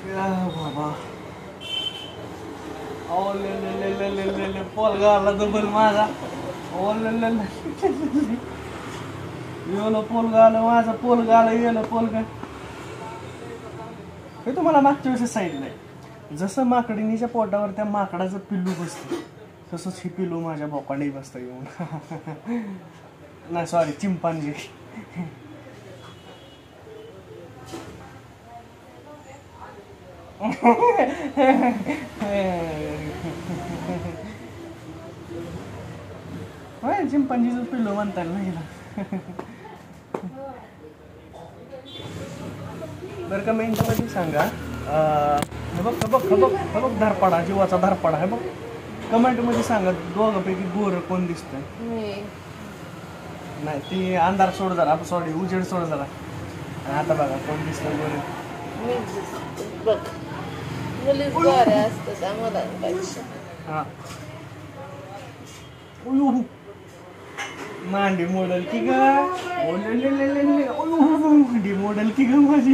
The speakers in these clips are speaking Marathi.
बाबा पोलगा आला डबल माझा येलो पोलगा आला माझा पोलगा आला येलो पोलगा हे तुम्हाला मागच्या वेळेस सांगितलंय जसं माकडीनीच्या पोटावर त्या माकडाचं पिल्लू बसतं तसंच हे पिल्लू माझ्या बोकांडी बसतं येऊन नाही सॉरी चिंपांजी चिंपांजीचं पिल्लू म्हणता येईल ना हिला बरं कमेंटमध्ये सांगा हे बघ धारपाडा जीवाचा धारपाडा हे बघ कमेंटमध्ये सांगा दोघांपैकी गोर कोण दिसतंय नाही ती अंधार सोड जरा सॉरी उजेड सोड जरा आता बघा कोण दिसतंय गोर हा मांडी मॉडेल की ग मांडी मॉडेल की ग माझी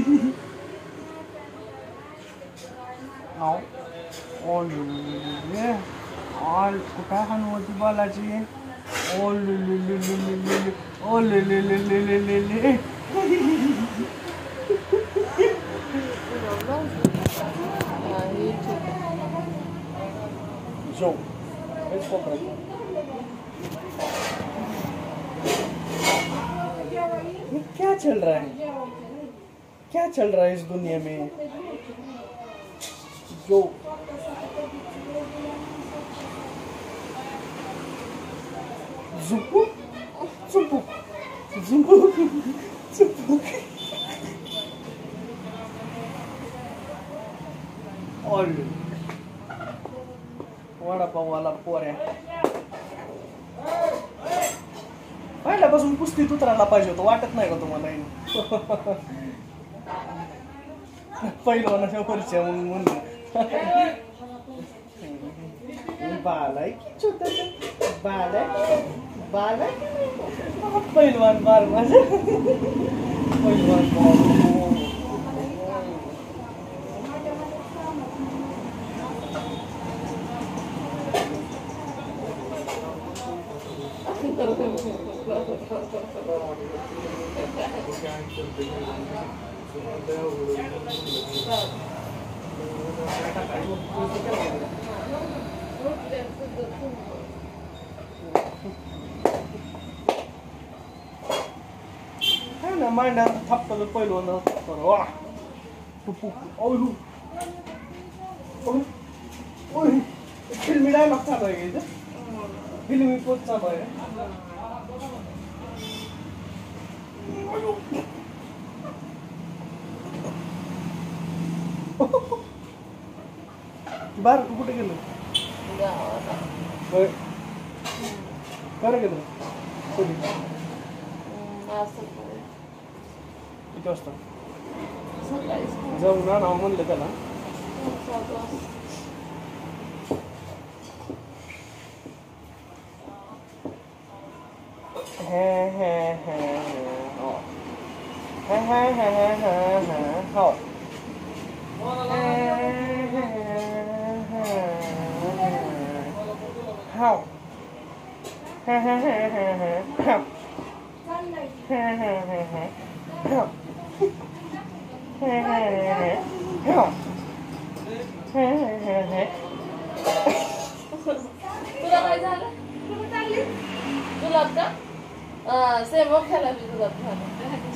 कुठे हनुवती बालाची क्या चल रहा है इस दुनिया में जो जुपुक जुपुक जुपुक जुपुक और वडापाववाला पोऱ्या पहिल्यापासून कुस्तीत उतरायला पाहिजे होतं वाटत नाही का तुम्हाला पहिलवानाच्या परिचय म्हणून म्हणलं बालाय की छोटासा बालाय पहिलवान बार माझं पहिलवान बार ना मांडा थापलं पहिलवान वा फिल्मी डायलॉग चालू आहे का फिल्मी पोच चालू आहे बार तू कुठे गेलं बरं गेलं किती वाजता जाऊ ना नाव म्हणलं त्याला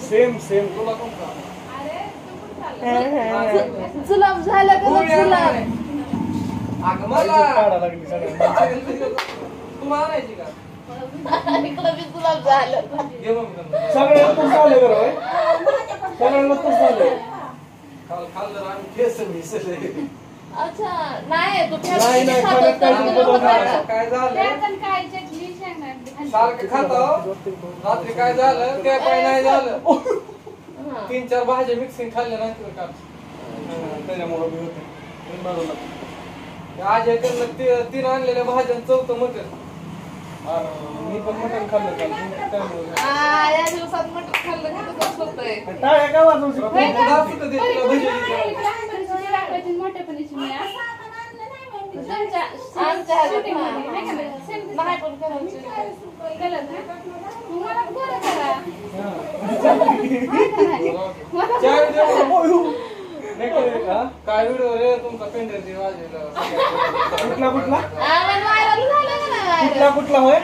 सेम सेम जुलाब झालं का जुलाब इकडं बी जुलाब झालं सगळ्यांना चालू करा सगळ्यांना चालू अच्छा नाही तू काय झालं सारखं खातो रात्री काय झालं ते काय नाही झालं 3-4 भाज्या मिक्सिंग खाल्ल्या नाही का त्याच्यामुळे मी होते आज एकडनं 3 आणलेल्या भाज्या चौथं मटण मी पण मटण खाल्लं या दिवसात मटण खाल्लं की कसं होतंय टाळ्या काय वाजवू शकतो आमच्या ह्याच्यात नाही पण करायचं. काय व्हिडिओ रे तुमचा पेंडर वाजलेला कुठला कुठला व्हायरल झालं का नाही कुठला कुठला होय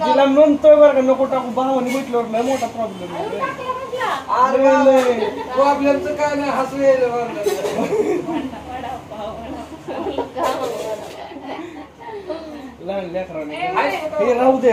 तिला म्हणतोय बरं का नको टाकू भावाने म्हटल्यावर लय मोठा प्रॉब्लेम अरे प्रॉब्लेमचं काय नाही हसू यायला लहान लेकरांनी हे राहू दे